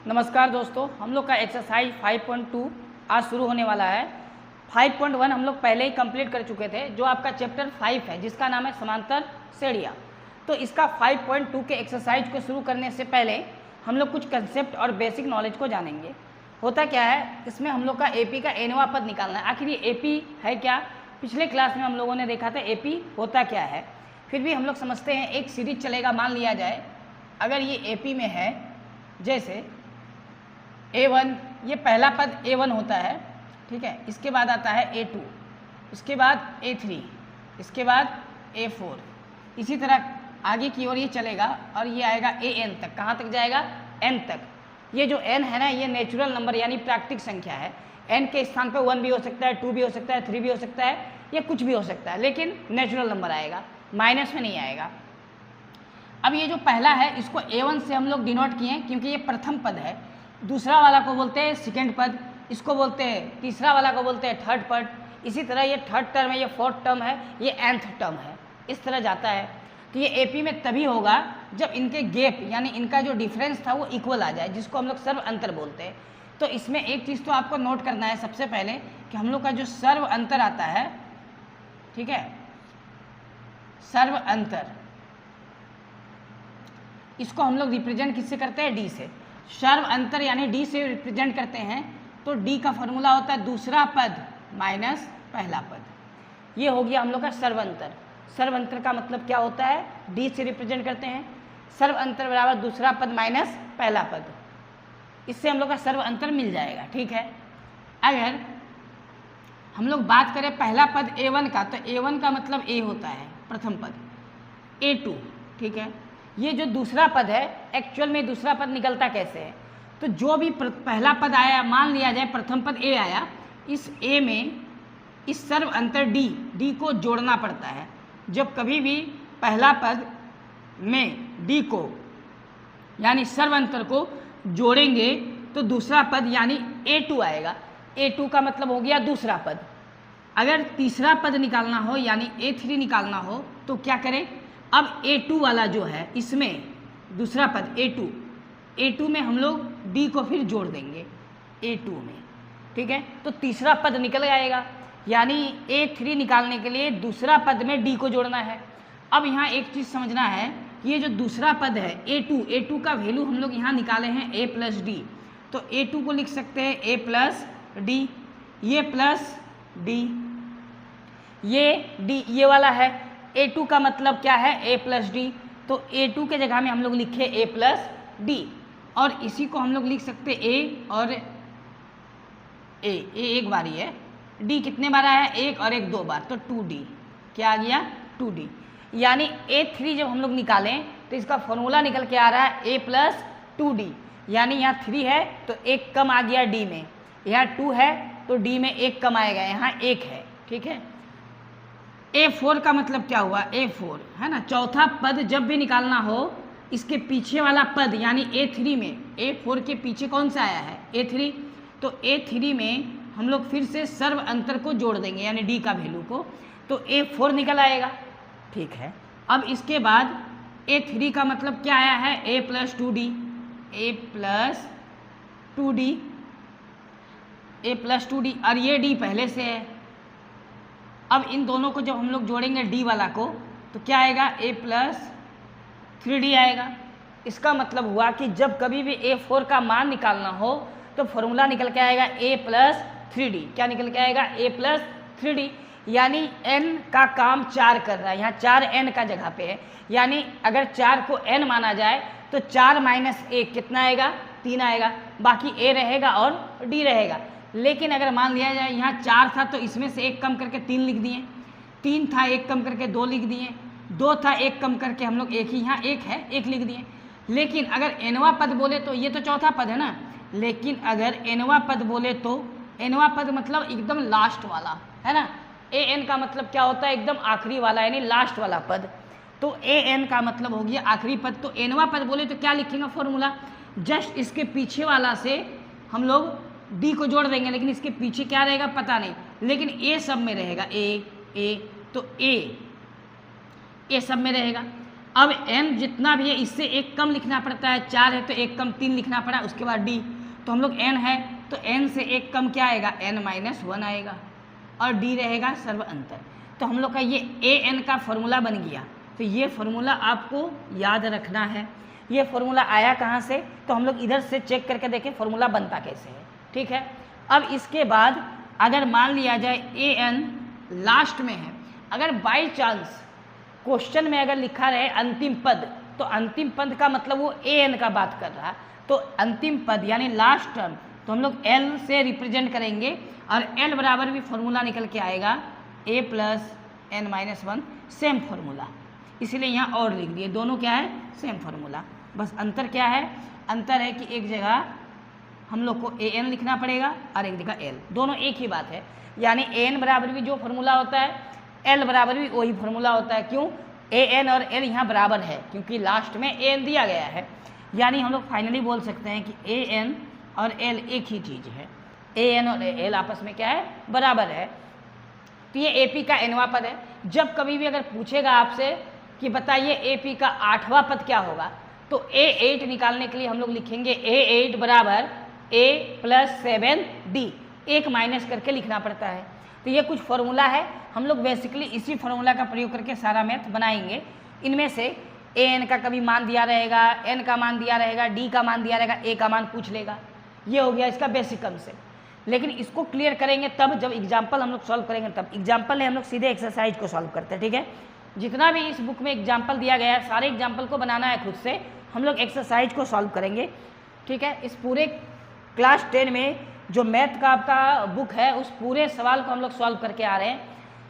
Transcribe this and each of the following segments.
नमस्कार दोस्तों, हम लोग का एक्सरसाइज 5.2 आज शुरू होने वाला है। 5.1 हम लोग पहले ही कंप्लीट कर चुके थे, जो आपका चैप्टर 5 है जिसका नाम है समांतर श्रेणियाँ। तो इसका 5.2 के एक्सरसाइज को शुरू करने से पहले हम लोग कुछ कंसेप्ट और बेसिक नॉलेज को जानेंगे। होता क्या है, इसमें हम लोग का एपी का एनवा पद निकालना है। आखिर ये एपी है क्या? पिछले क्लास में हम लोगों ने देखा था एपी होता क्या है। फिर भी हम लोग समझते हैं, एक सीरीज चलेगा। मान लिया जाए अगर ये एपी में है, जैसे A1, ये पहला पद A1 होता है, ठीक है। इसके बाद आता है A2, इसके बाद A3, इसके बाद A4, इसी तरह आगे की ओर ये चलेगा और ये आएगा AN तक। कहाँ तक जाएगा? N तक। ये जो N है ना, ये नेचुरल नंबर यानी प्राकृतिक संख्या है। N के स्थान पर 1 भी हो सकता है, 2 भी हो सकता है, 3 भी हो सकता है, ये कुछ भी हो सकता है, लेकिन नेचुरल नंबर आएगा, माइनस में नहीं आएगा। अब ये जो पहला है, इसको A1 से हम लोग डिनोट किए क्योंकि ये प्रथम पद है। दूसरा वाला को बोलते हैं सेकेंड पद, इसको बोलते हैं तीसरा वाला को बोलते हैं थर्ड पद। इसी तरह ये थर्ड टर्म है, ये फोर्थ टर्म है, ये nth टर्म है, इस तरह जाता है। तो ये एपी में तभी होगा जब इनके गैप यानी इनका जो डिफरेंस था वो इक्वल आ जाए, जिसको हम लोग सर्व अंतर बोलते हैं। तो इसमें एक चीज़ तो आपको नोट करना है सबसे पहले कि हम लोग का जो सर्व अंतर आता है, ठीक है, सर्व अंतर, इसको हम लोग रिप्रेजेंट किससे करते हैं? डी से। सर्व अंतर यानी डी से रिप्रेजेंट करते हैं, तो डी का फॉर्मूला होता है दूसरा पद माइनस पहला पद। ये हो गया हम लोग का सर्व अंतर। सर्व अंतर का मतलब क्या होता है? डी से रिप्रेजेंट करते हैं, सर्व अंतर बराबर दूसरा पद माइनस पहला पद। इससे हम लोग का सर्व अंतर मिल जाएगा, ठीक है। अगर हम लोग बात करें पहला पद A1 का, तो A1 का मतलब A होता है प्रथम पद, A2, ठीक है। ये जो दूसरा पद है, एक्चुअल में दूसरा पद निकलता कैसे है? तो जो भी पहला पद आया, मान लिया जाए प्रथम पद A आया, इस A में इस सर्व अंतर D को जोड़ना पड़ता है। जब कभी भी पहला पद में D को यानी सर्व अंतर को जोड़ेंगे तो दूसरा पद यानी A2 आएगा। A2 का मतलब हो गया दूसरा पद। अगर तीसरा पद निकालना हो यानी A3 निकालना हो तो क्या करें? अब A2 वाला जो है, इसमें दूसरा पद A2 में हम लोग D को फिर जोड़ देंगे A2 में, ठीक है। तो तीसरा पद निकल आएगा, यानी A3 निकालने के लिए दूसरा पद में D को जोड़ना है। अब यहाँ एक चीज़ समझना है कि ये जो दूसरा पद है A2 का वैल्यू हम लोग यहाँ निकाले हैं A प्लस डी। तो A2 को लिख सकते हैं A प्लस डी, ये प्लस डी, ये डी, ये वाला है। A2 का मतलब क्या है? A plus D. तो A2 के जगह में हम लोग लिखे A प्लस डी, और इसी को हम लोग लिख सकते A और A एक बार ही है, D कितने बार आया है? एक और एक दो बार, तो 2D। क्या आ गया? 2D। यानी A3 जब हम लोग निकालें तो इसका फॉर्मूला निकल के आ रहा है A प्लस 2D। यानी यहाँ 3 है तो एक कम आ गया D में, यहाँ 2 है तो D में एक कम आएगा, यहाँ 1 है, ठीक है। A4 का मतलब क्या हुआ? A4 है ना, चौथा पद जब भी निकालना हो, इसके पीछे वाला पद यानी A3 में, A4 के पीछे कौन सा आया है? A3। तो A3 में हम लोग फिर से सर्व अंतर को जोड़ देंगे यानी D का वैल्यू को, तो A4 निकल आएगा, ठीक है। अब इसके बाद A3 का मतलब क्या आया है? A plus 2D, A plus 2D, A plus 2D, और ये D पहले से है। अब इन दोनों को जब हम लोग जोड़ेंगे D वाला को, तो क्या आएगा? A प्लस 3D आएगा। इसका मतलब हुआ कि जब कभी भी A4 का मान निकालना हो तो फॉर्मूला निकल के आएगा A प्लस 3D। क्या निकल के आएगा? A plus 3D। यानी n का काम 4 कर रहा है, यहाँ 4n का जगह पे है, यानी अगर 4 को n माना जाए तो 4 माइनस 1 कितना आएगा? 3 आएगा। बाकी A रहेगा और D रहेगा। लेकिन अगर मान लिया जाए यहाँ 4 था तो इसमें से 1 कम करके 3 लिख दिए, 3 था 1 कम करके 2 लिख दिए, 2 था 1 कम करके हम लोग 1 ही, यहाँ 1 है 1 लिख दिए। लेकिन अगर nवा पद बोले तो ये तो चौथा पद है ना, लेकिन अगर nवा पद बोले तो nवा पद मतलब एकदम लास्ट वाला है ना। an का मतलब क्या होता है? एकदम आखिरी वाला यानी लास्ट वाला पद। तो an का मतलब हो गया आखिरी पद। तो nवा पद बोले तो क्या लिखेंगे फॉर्मूला? जस्ट इसके पीछे वाला से हम लोग D को जोड़ देंगे, लेकिन इसके पीछे क्या रहेगा पता नहीं, लेकिन A सब में रहेगा, A तो A सब में रहेगा। अब n जितना भी है इससे एक कम लिखना पड़ता है, 4 है तो एक कम 3 लिखना पड़ा, उसके बाद d, तो हम लोग n है तो n से एक कम क्या आएगा, n-1 आएगा और d रहेगा सर्व अंतर। तो हम लोग का ये an का फॉर्मूला बन गया। तो ये फॉर्मूला आपको याद रखना है। ये फॉर्मूला आया कहाँ से, तो हम लोग इधर से चेक करके देखें फॉर्मूला बनता कैसे है, ठीक है। अब इसके बाद अगर मान लिया जाए an लास्ट में है, अगर बाई चांस क्वेश्चन में अगर लिखा रहे अंतिम पद, तो अंतिम पद का मतलब वो an का बात कर रहा, तो अंतिम पद यानी लास्ट टर्म तो हम लोग l से रिप्रेजेंट करेंगे और l बराबर भी फॉर्मूला निकल के आएगा a plus n-1, same formula, इसीलिए यहाँ और लिख दिए। दोनों क्या है, सेम फॉर्मूला, बस अंतर क्या है, अंतर है कि एक जगह हम लोग को an लिखना पड़ेगा और एक जगह l, दोनों एक ही बात है। यानी an बराबर भी जो फॉर्मूला होता है l बराबर भी वही फॉर्मूला होता है। क्यों, an और l यहाँ बराबर है क्योंकि लास्ट में an दिया गया है। यानी हम लोग फाइनली बोल सकते हैं कि an और l एक ही चीज़ है, an और l आपस में क्या है, बराबर है। तो ये AP का nवां पद है। जब कभी भी अगर पूछेगा आपसे कि बताइए AP का 8वां पद क्या होगा, तो A8 निकालने के लिए हम लोग लिखेंगे A8 बराबर A प्लस 7D, एक माइनस करके लिखना पड़ता है। तो ये कुछ फॉर्मूला है, हम लोग बेसिकली इसी फॉर्मूला का प्रयोग करके सारा मैथ बनाएंगे। इनमें से an का कभी मान दिया रहेगा, n का मान दिया रहेगा, d का मान दिया रहेगा, a का मान पूछ लेगा। ये हो गया इसका बेसिक कंसेप्ट। लेकिन इसको क्लियर करेंगे तब जब एग्जाम्पल हम लोग सॉल्व करेंगे, तब एग्जाम्पल है हम लोग सीधे एक्सरसाइज को सॉल्व करते हैं, ठीक है। जितना भी इस बुक में एग्जाम्पल दिया गया है सारे एग्जाम्पल को बनाना है खुद से, हम लोग एक्सरसाइज को सॉल्व करेंगे, ठीक है। इस पूरे क्लास 10 में जो मैथ का आपका बुक है उस पूरे सवाल को हम लोग सॉल्व करके आ रहे हैं।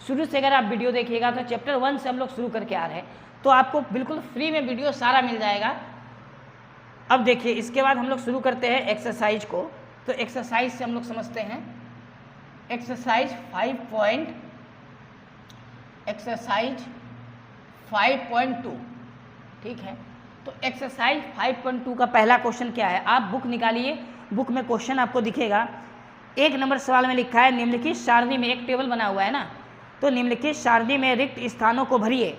शुरू से अगर आप वीडियो देखिएगा तो चैप्टर 1 से हम लोग शुरू करके आ रहे हैं, तो आपको बिल्कुल फ्री में वीडियो सारा मिल जाएगा। अब देखिए इसके बाद हम लोग शुरू करते हैं एक्सरसाइज को। तो एक्सरसाइज से हम लोग समझते हैं एक्सरसाइज 5.2, ठीक है। तो एक्सरसाइज 5.2 का पहला क्वेश्चन क्या है, आप बुक निकालिए, बुक में क्वेश्चन आपको दिखेगा। 1 नंबर सवाल में लिखा है निम्नलिखित सारणी में, एक टेबल बना हुआ है ना, तो निम्नलिखित सारणी में रिक्त स्थानों को भरिए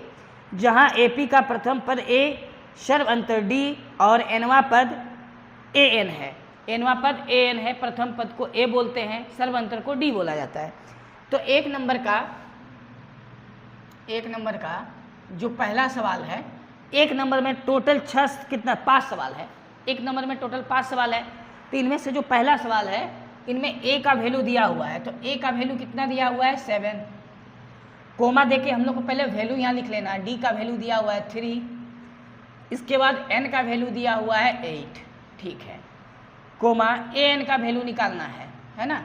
जहां AP का प्रथम पद A, सर्व अंतर D और nवां पद an है। nवां पद an है, प्रथम पद को A बोलते हैं, सर्व अंतर को D बोला जाता है। तो 1 नंबर का जो पहला सवाल है, 1 नंबर में टोटल 5 सवाल है। 1 नंबर में टोटल 5 सवाल है। तो इनमें से जो पहला सवाल है इनमें A का वैल्यू दिया हुआ है, तो A का वैल्यू कितना दिया हुआ है, 7। कोमा देके हम लोग को पहले वैल्यू यहाँ लिख लेना, D का वैल्यू दिया हुआ है 3, इसके बाद N का वैल्यू दिया हुआ है 8, ठीक है। कोमा AN का वैल्यू निकालना है ना।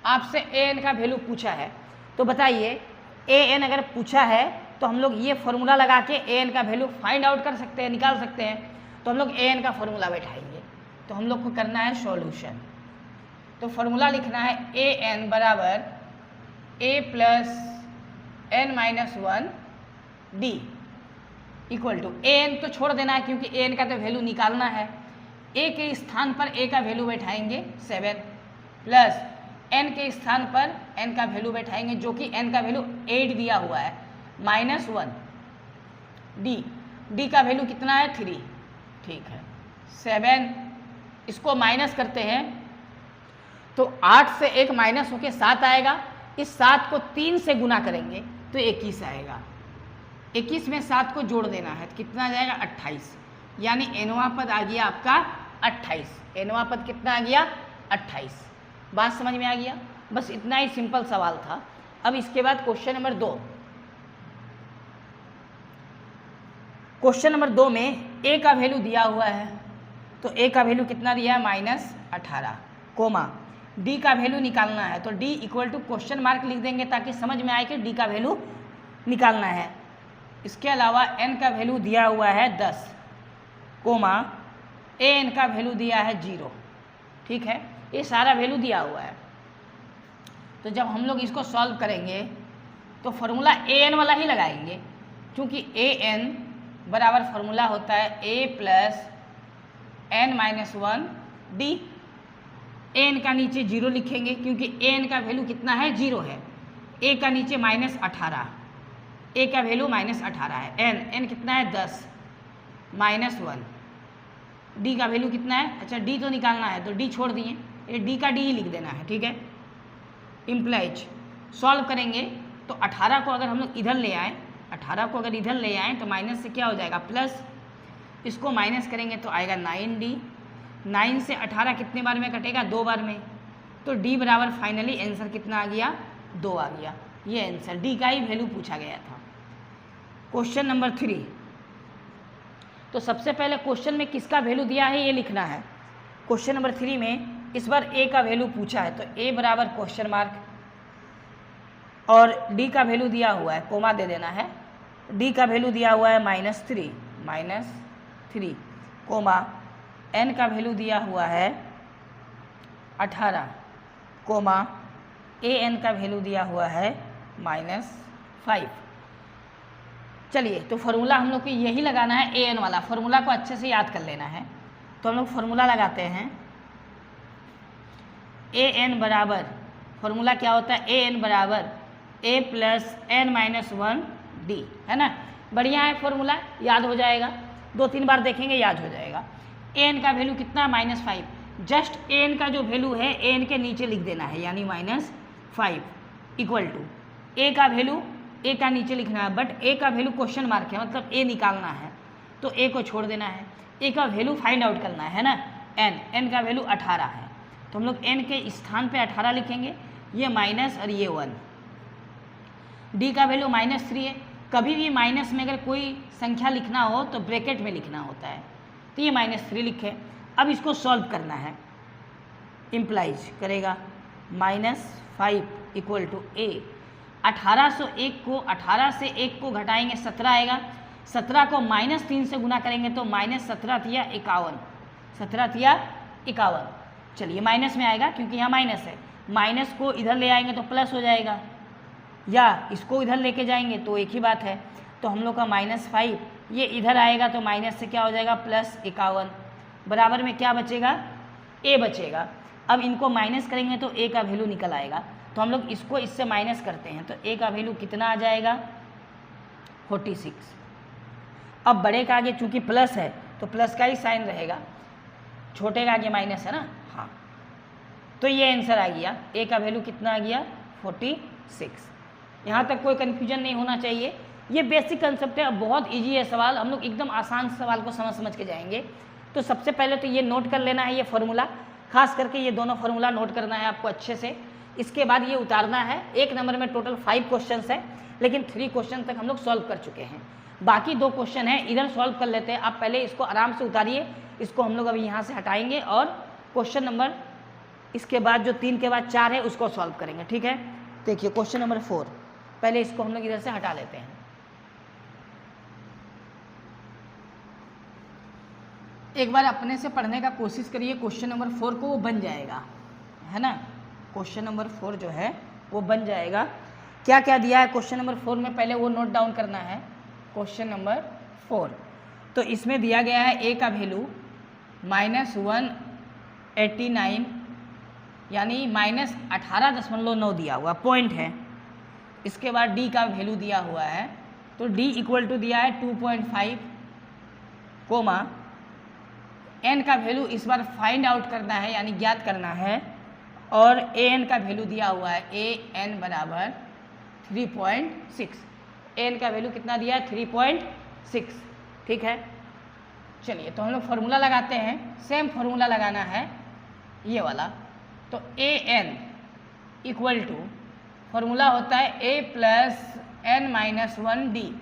आपसे AN का वैल्यू पूछा है, तो बताइए AN अगर पूछा है तो हम लोग ये फॉर्मूला लगा के AN का वैल्यू फाइंड आउट कर सकते हैं, निकाल सकते हैं। तो हम लोग AN का फॉर्मूला बैठाएंगे, तो हम लोग को करना है सॉल्यूशन। तो फॉर्मूला लिखना है AN बराबर A plus n-1 D equal to AN तो छोड़ देना है क्योंकि AN का तो वैल्यू निकालना है। A के स्थान पर A का वैल्यू बैठाएंगे 7 प्लस N के स्थान पर N का वैल्यू बैठाएंगे जो कि N का वैल्यू 8 दिया हुआ है, -1 D का वैल्यू कितना है 3, ठीक है। 7 इसको माइनस करते हैं तो 8 से 1 माइनस होके 7 आएगा। इस 7 को 3 से गुना करेंगे तो 21 आएगा। 21 में 7 को जोड़ देना है तो कितना आ जाएगा 28, यानी nवां पद आ गया आपका 28। nवां पद कितना आ गया 28। बात समझ में आ गया, बस इतना ही सिंपल सवाल था। अब इसके बाद क्वेश्चन नंबर 2। क्वेश्चन नंबर 2 में A का वैल्यू दिया हुआ है, तो A का वैल्यू कितना दिया है -18, कोमा D का वैल्यू निकालना है, तो D equal to question mark लिख देंगे ताकि समझ में आए कि D का वैल्यू निकालना है। इसके अलावा N का वैल्यू दिया हुआ है 10, कोमा AN का वैल्यू दिया है 0, ठीक है। ये सारा वैल्यू दिया हुआ है। तो जब हम लोग इसको सॉल्व करेंगे तो फॉर्मूला AN वाला ही लगाएंगे, क्योंकि AN बराबर फॉर्मूला होता है A plus n-1 D। AN का नीचे 0 लिखेंगे क्योंकि AN का वैल्यू कितना है 0 है। A का नीचे -18, ए का वैल्यू -18 है, एन कितना है 10 -1, डी का वैल्यू कितना है, अच्छा डी तो निकालना है तो डी छोड़ दिए, ये डी का डी ही लिख देना है, ठीक है। इम्प्लाइज सॉल्व करेंगे तो 18 को अगर हम लोग इधर ले आएँ, 18 को अगर इधर ले आएँ तो माइनस से क्या हो जाएगा प्लस, इसको माइनस करेंगे तो आएगा 9D, 9 से 18 कितने बार में कटेगा, 2 बार में, तो डी बराबर फाइनली आंसर कितना आ गया, 2 आ गया। ये आंसर डी का ही वैल्यू पूछा गया था। क्वेश्चन नंबर 3, तो सबसे पहले क्वेश्चन में किसका वैल्यू दिया है ये लिखना है। क्वेश्चन नंबर 3 में इस बार ए का वैल्यू पूछा है, तो ए बराबर क्वेश्चन मार्क और डी का वैल्यू दिया हुआ है, कोमा दे देना है, डी का वैल्यू दिया हुआ है -3 कोमा एन का वैल्यू दिया हुआ है 18 कोमा ए एन का वैल्यू दिया हुआ है -5। चलिए तो फार्मूला हम लोग को यही लगाना है, ए एन वाला फार्मूला को अच्छे से याद कर लेना है। तो हम लोग फार्मूला लगाते हैं, ए एन बराबर, फार्मूला क्या होता है, ए एन बराबर ए प्लस एन -1 डी, है ना। बढ़िया है फार्मूला, याद हो जाएगा, 2-3 बार देखेंगे याद हो जाएगा। ए एन का वैल्यू कितना है -5, जस्ट ए एन का जो वैल्यू है ए एन के नीचे लिख देना है, यानी -5 इक्वल टू ए का वैल्यू, ए का नीचे लिखना है, बट ए का वैल्यू क्वेश्चन मार्क है, मतलब ए निकालना है तो ए को छोड़ देना है, ए का वैल्यू फाइंड आउट करना है ना, एन का वैल्यू 18 है, तो हम लोग एन के स्थान पे 18 लिखेंगे, ये माइनस और ये 1, डी का वैल्यू -3 है। कभी भी माइनस में अगर कोई संख्या लिखना हो तो ब्रैकेट में लिखना होता है, तो ये -3 लिखे। अब इसको सॉल्व करना है, इम्प्लाइज करेगा -5 इक्वल टू ए, 18 से 1 को घटाएंगे 17 आएगा, 17 को -3 से गुना करेंगे तो -17 या 51, 17 या 51, चलिए माइनस में आएगा क्योंकि यहाँ माइनस है, माइनस को इधर ले आएंगे तो प्लस हो जाएगा, या इसको इधर लेके जाएंगे तो एक ही बात है, तो हम लोग का -5 ये इधर आएगा तो माइनस से क्या हो जाएगा +51, बराबर में क्या बचेगा, ए बचेगा। अब इनको माइनस करेंगे तो ए का वैल्यू निकल आएगा, तो हम लोग इसको इससे माइनस करते हैं तो ए का वैल्यू कितना आ जाएगा 46। अब बड़े का आगे चूंकि प्लस है तो प्लस का ही साइन रहेगा, छोटे का आगे माइनस है ना, हाँ, तो ये आंसर आ गया, ए का वैल्यू कितना आ गया 46। यहाँ तक कोई कन्फ्यूजन नहीं होना चाहिए, ये बेसिक कंसेप्ट है, अब बहुत इजी है सवाल, हम लोग एकदम आसान सवाल को समझ के जाएंगे। तो सबसे पहले तो ये नोट कर लेना है, ये फार्मूला, खास करके ये दोनों फार्मूला नोट करना है आपको अच्छे से। इसके बाद ये उतारना है, 1 नंबर में टोटल 5 क्वेश्चंस है, लेकिन 3 क्वेश्चन तक हम लोग सॉल्व कर चुके हैं, बाकी 2 क्वेश्चन हैं इधर सॉल्व कर लेते हैं। आप पहले इसको आराम से उतारिए, इसको हम लोग अभी यहाँ से हटाएंगे और क्वेश्चन नंबर इसके बाद जो 3 के बाद 4 है उसको सॉल्व करेंगे, ठीक है। देखिए क्वेश्चन नंबर 4, पहले इसको हम लोग इधर से हटा लेते हैं। एक बार अपने से पढ़ने का कोशिश करिए, क्वेश्चन नंबर 4 को वो बन जाएगा, है ना, क्वेश्चन नंबर 4 जो है वो बन जाएगा। क्या क्या दिया है क्वेश्चन नंबर 4 में, पहले वो नोट डाउन करना है। क्वेश्चन नंबर 4 तो इसमें दिया गया है ए का वैल्यू -189 यानी -18.9 दिया हुआ पॉइंट है। इसके बाद डी का वैल्यू दिया हुआ है, तो डी इक्वल टू दिया है 2.5 कोमा एन का वैल्यू इस बार फाइंड आउट करना है यानी ज्ञात करना है, और ए एन का वैल्यू दिया हुआ है ए एन बराबर 3.6, एन का वैल्यू कितना दिया है 3.6, ठीक है। चलिए तो हम लोग फार्मूला लगाते हैं, सेम फार्मूला लगाना है ये वाला, तो A N equal to formula होता है ए प्लस एन -1 डी।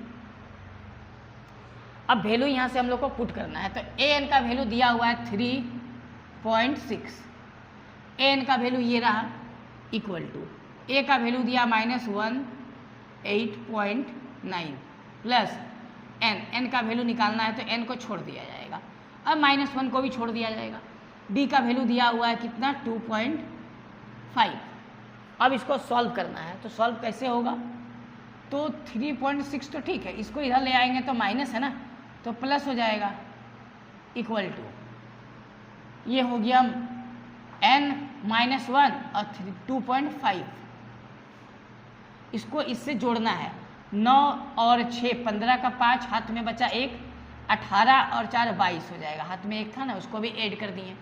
अब वैल्यू यहाँ से हम लोग को पुट करना है, तो ए एन का वैल्यू दिया हुआ है 3.6, ए एन का वैल्यू ये रहा इक्वल टू ए का वैल्यू दिया -108.9 प्लस एन का वैल्यू निकालना है तो एन को छोड़ दिया जाएगा, अब -1 को भी छोड़ दिया जाएगा। डी का वैल्यू दिया हुआ है कितना 2.5। अब इसको सॉल्व करना है, तो सॉल्व कैसे होगा, तो 3.6 तो ठीक है, इसको इधर ले आएंगे तो माइनस है ना, तो प्लस हो जाएगा इक्वल टू ये हो गया n-1 और 2.5, इसको इससे जोड़ना है 9 और 6 15 का 5, हाथ में बचा 1, 18 और 4 22 हो जाएगा। हाथ में 1 था ना, उसको भी ऐड कर दिए।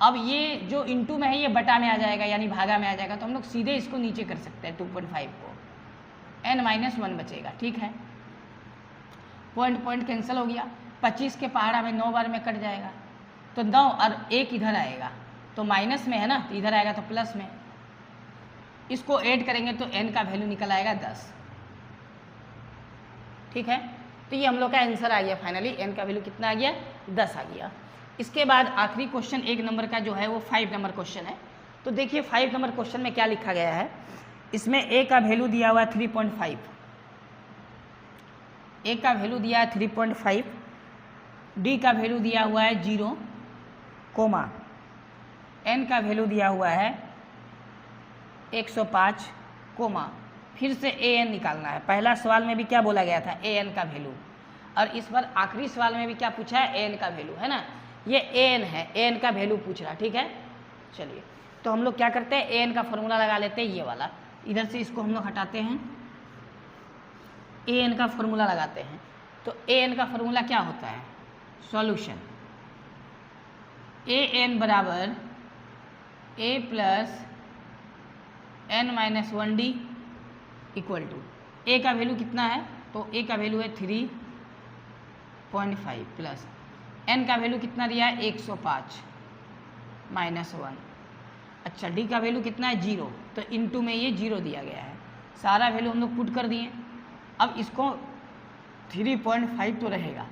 अब ये जो इंटू में है ये बटा में आ जाएगा, यानी भागा में आ जाएगा, तो हम लोग सीधे इसको नीचे कर सकते हैं 2.5 को, n-1 बचेगा। ठीक है, पॉइंट पॉइंट कैंसिल हो गया, 25 के पहाड़ा में 9 बार में कट जाएगा, तो 9 और 1 इधर आएगा, तो माइनस में है ना, तो इधर आएगा तो प्लस में, इसको ऐड करेंगे तो n का वैल्यू निकल आएगा 10। ठीक है, तो ये हम लोग का आंसर आ गया फाइनली, n का वैल्यू कितना आ गया, 10 आ गया। इसके बाद आखिरी क्वेश्चन 1 नंबर का जो है वो 5 नंबर क्वेश्चन है। तो देखिए 5 नंबर क्वेश्चन में क्या लिखा गया है, इसमें a का वैल्यू दिया हुआ है 3.5, a का वैल्यू दिया है 3.5, d का वैल्यू दिया हुआ है 0, कोमा n का वैल्यू दिया हुआ है 105, कोमा फिर से an निकालना है। पहला सवाल में भी क्या बोला गया था, an का वैल्यू, और इस बार आखिरी सवाल में भी क्या पूछा है, an का वैल्यू, है ना, ये an है, an का वैल्यू पूछ रहा। ठीक है, चलिए तो हम लोग क्या करते हैं, an का फॉर्मूला लगा लेते हैं, ये वाला, इधर से इसको हम लोग हटाते हैं, an का फॉर्मूला लगाते हैं। तो an का फॉर्मूला क्या होता है, सॉल्यूशन an बराबर a plus n-1d equal to, a का वैल्यू कितना है, तो a का वैल्यू है 3.5 प्लस n का वैल्यू कितना दिया है 105 -1, अच्छा d का वैल्यू कितना है 0, तो इनटू में ये 0 दिया गया है, सारा वैल्यू हम लोग पुट कर दिए। अब इसको 3.5 तो रहेगा,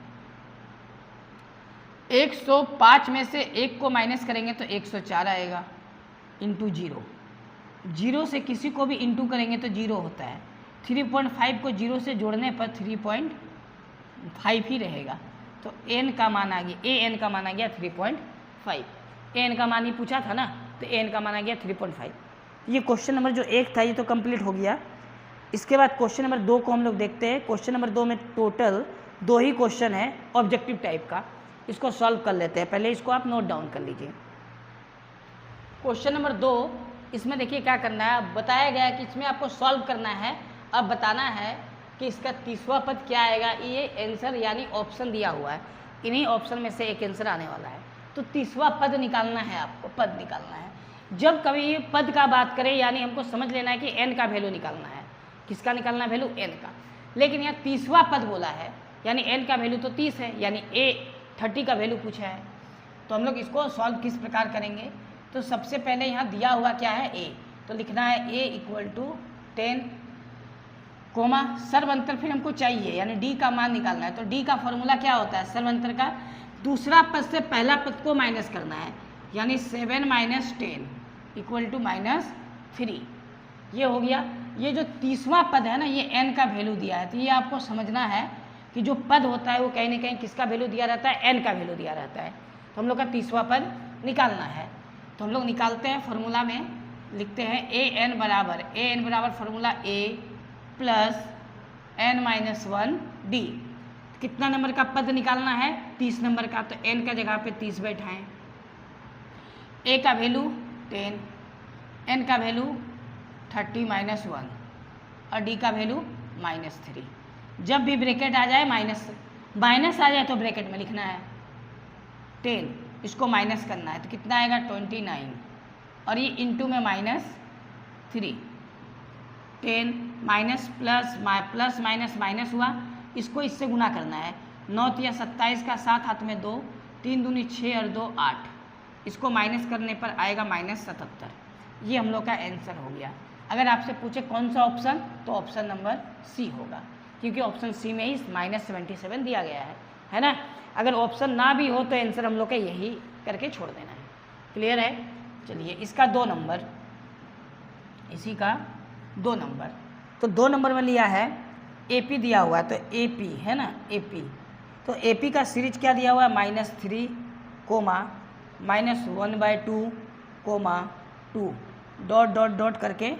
105 में से 1 को माइनस करेंगे तो 104 आएगा, इंटू 0, 0 से किसी को भी इंटू करेंगे तो 0 होता है, 3.5 को 0 से जोड़ने पर 3.5 ही रहेगा, तो n का मान आ गया, an का मान आ गया 3.5, an का मान ही पूछा था ना, तो n का मान आ गया 3.5। ये क्वेश्चन नंबर जो 1 था ये तो कंप्लीट हो गया। इसके बाद क्वेश्चन नंबर 2 को हम लोग देखते हैं। क्वेश्चन नंबर 2 में टोटल 2 ही क्वेश्चन है ऑब्जेक्टिव टाइप का, इसको सॉल्व कर लेते हैं। पहले इसको आप नोट डाउन कर लीजिए। क्वेश्चन नंबर 2, इसमें देखिए क्या करना है, बताया गया है कि इसमें आपको सॉल्व करना है, अब बताना है कि इसका तीसरा पद क्या आएगा। ये आंसर यानी ऑप्शन दिया हुआ है, इन्हीं ऑप्शन में से एक आंसर आने वाला है, तो तीसरा पद निकालना है, आपको पद निकालना है। जब कभी ये पद का बात करें यानी हमको समझ लेना है कि n का वैल्यू निकालना है, किसका निकालना है वैल्यू, n का, लेकिन यहाँ तीसरा पद बोला है यानी n का वैल्यू तो 30 है, यानी a 30 का वैल्यू पूछा है। तो हम लोग इसको सॉल्व किस प्रकार करेंगे, तो सबसे पहले यहाँ दिया हुआ क्या है a, तो लिखना है a इक्वल टू 10, कोमा सर्वंतर फिर हमको चाहिए यानी d का मान निकालना है। तो d का फॉर्मूला क्या होता है, सर्वंतर का दूसरा पद से पहला पद को माइनस करना है, यानी 7 - 10 इक्वल टू -3, ये हो गया। ये जो तीसरा पद है ना, ये n का वैल्यू दिया है, तो ये आपको समझना है कि जो पद होता है वो कहीं ना कहीं किसका वैल्यू दिया रहता है, n का वैल्यू दिया रहता है। तो हम लोग का तीसरा पद निकालना है, तो हम लोग निकालते हैं, फॉर्मूला में लिखते हैं an बराबर फॉर्मूला a प्लस n-1d, कितना नंबर का पद निकालना है, 30 नंबर का, तो n का जगह पे 30 बैठाएं, a का वैल्यू 10, n का वैल्यू 30 - 1 और d का वैल्यू -3। जब भी ब्रैकेट आ जाए माइनस आ जाए तो ब्रैकेट में लिखना है 10, इसको माइनस करना है तो कितना आएगा 29, और ये इंटू में -3, 10 माइनस प्लस माइनस हुआ, इसको इससे गुना करना है, 9 या 27 का 7 हाथ में 2, 3 दूनी 6 और 2 8, इसको माइनस करने पर आएगा -77। ये हम लोग का आंसर हो गया। अगर आपसे पूछे कौन सा ऑप्शन, तो ऑप्शन नंबर सी होगा, क्योंकि ऑप्शन सी में ही -77 दिया गया है ना। अगर ऑप्शन ना भी हो तो आंसर हम लोग का यही करके छोड़ देना है। क्लियर है, चलिए इसका 2 नंबर, इसी का 2 नंबर, तो 2 नंबर में लिया है AP दिया हुआ है, तो AP है ना, AP, तो AP का सीरीज क्या दिया हुआ है, -3, -1/2, 2, डॉट डॉट डॉट करके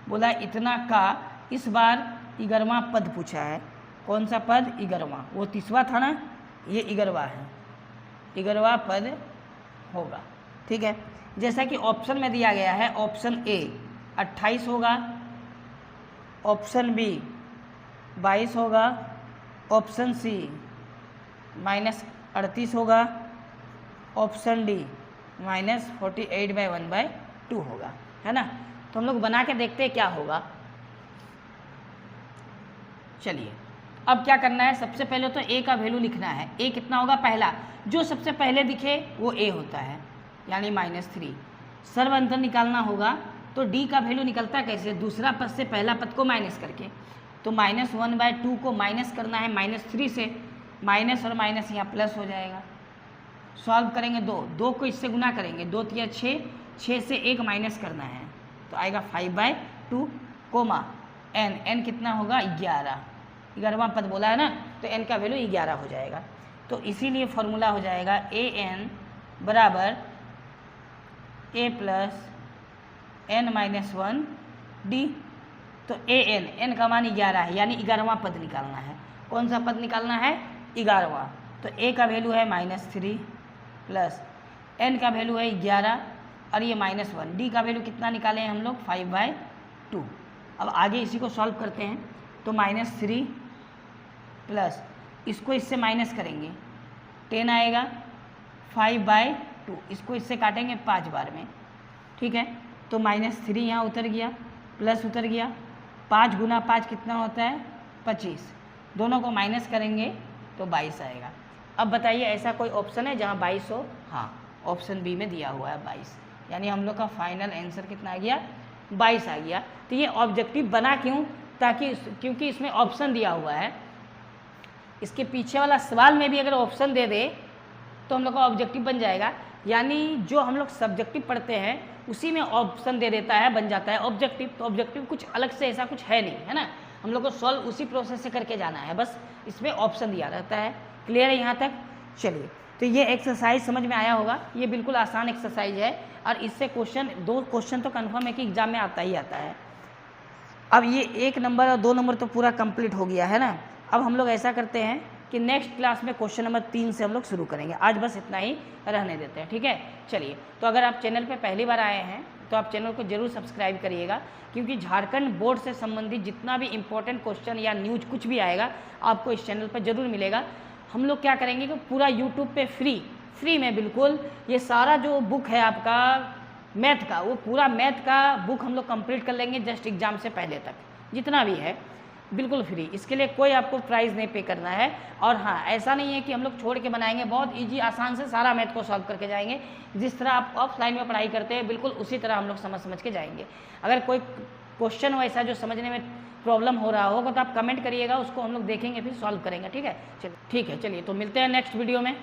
बोला इतना का। इस बार 11वां पद पूछा है, कौन सा पद, 11वां, वो 30वां था ना, ये 11वां है, 11वां पद होगा। ठीक है, जैसा कि ऑप्शन में दिया गया है, ऑप्शन A 28 होगा, ऑप्शन B 22 होगा, ऑप्शन सी -38 होगा, ऑप्शन डी -48/1/2 होगा, है ना। तो हम लोग बना के देखते हैं क्या होगा। चलिए अब क्या करना है, सबसे पहले तो ए का वैल्यू लिखना है। ए कितना होगा, पहला जो सबसे पहले दिखे वो ए होता है, यानी -3। सर्व अंतर निकालना होगा तो डी का वैल्यू निकलता है कैसे, दूसरा पद से पहला पद को माइनस करके। तो -1/2 को माइनस करना है -3 से, माइनस और माइनस यहाँ प्लस हो जाएगा। सॉल्व करेंगे 2 को इससे गुना करेंगे, 2 तिया 6 से 1 माइनस करना है तो आएगा 5/2 कोमा n कितना होगा 11वां पद बोला है ना, तो n का वैल्यू 11 हो जाएगा। तो इसीलिए फॉर्मूला हो जाएगा an बराबर a + n-1 d। तो n का मान 11 है, यानी 11वां पद निकालना है। कौन सा पद निकालना है, 11वां। तो a का वैल्यू है -3 प्लस n का वैल्यू है 11 और ये -1, d का वैल्यू कितना निकाले हैं हम लोग 5/2। अब आगे इसी को सॉल्व करते हैं। तो -3 प्लस इसको इससे माइनस करेंगे 10 आएगा, 5/2 इसको इससे काटेंगे 5 बार में, ठीक है। तो -3 यहाँ उतर गया, प्लस उतर गया, 5 गुना 5 कितना होता है 25, दोनों को माइनस करेंगे तो 22 आएगा। अब बताइए ऐसा कोई ऑप्शन है जहाँ 22 हो, हाँ ऑप्शन बी में दिया हुआ है 22, यानी हम लोग का फाइनल आंसर कितना आ गया 22 आ गया। तो ये ऑब्जेक्टिव बना क्यों, ताकि क्योंकि इसमें ऑप्शन दिया हुआ है। इसके पीछे वाला सवाल में भी अगर ऑप्शन दे दे तो हम लोग का ऑब्जेक्टिव बन जाएगा, यानी जो हम लोग सब्जेक्टिव पढ़ते हैं उसी में ऑप्शन दे देता है, बन जाता है ऑब्जेक्टिव। तो ऑब्जेक्टिव कुछ अलग से ऐसा कुछ है नहीं, है ना, हम लोग को सॉल्व उसी प्रोसेस से करके जाना है, बस इसमें ऑप्शन दिया रहता है। क्लियर है यहाँ तक। चलिए तो ये एक्सरसाइज समझ में आया होगा, ये बिल्कुल आसान एक्सरसाइज है और इससे क्वेश्चन 2 क्वेश्चन तो कन्फर्म है कि एग्जाम में आता ही आता है। अब ये 1 नंबर और 2 नंबर तो पूरा कंप्लीट हो गया है ना। अब हम लोग ऐसा करते हैं कि नेक्स्ट क्लास में क्वेश्चन नंबर 3 से हम लोग शुरू करेंगे, आज बस इतना ही रहने देते हैं, ठीक है। चलिए तो अगर आप चैनल पे पहली बार आए हैं तो आप चैनल को जरूर सब्सक्राइब करिएगा, क्योंकि झारखंड बोर्ड से संबंधित जितना भी इंपॉर्टेंट क्वेश्चन या न्यूज कुछ भी आएगा आपको इस चैनल पर जरूर मिलेगा। हम लोग क्या करेंगे कि पूरा यूट्यूब पे फ्री में बिल्कुल ये सारा जो बुक है आपका मैथ का, वो पूरा मैथ का बुक हम लोग कंप्लीट कर लेंगे जस्ट एग्जाम से पहले तक, जितना भी है बिल्कुल फ्री। इसके लिए कोई आपको प्राइस नहीं पे करना है। और हाँ, ऐसा नहीं है कि हम लोग छोड़ के बनाएंगे, बहुत इजी आसान से सारा मैथ को सॉल्व करके जाएंगे। जिस तरह आप ऑफलाइन में पढ़ाई करते हैं बिल्कुल उसी तरह हम लोग समझ के जाएंगे। अगर कोई क्वेश्चन हो ऐसा जो समझने में प्रॉब्लम हो रहा होगा तो आप कमेंट करिएगा, उसको हम लोग देखेंगे फिर सॉल्व करेंगे, ठीक है। चलिए ठीक है, चलिए तो मिलते हैं नेक्स्ट वीडियो में।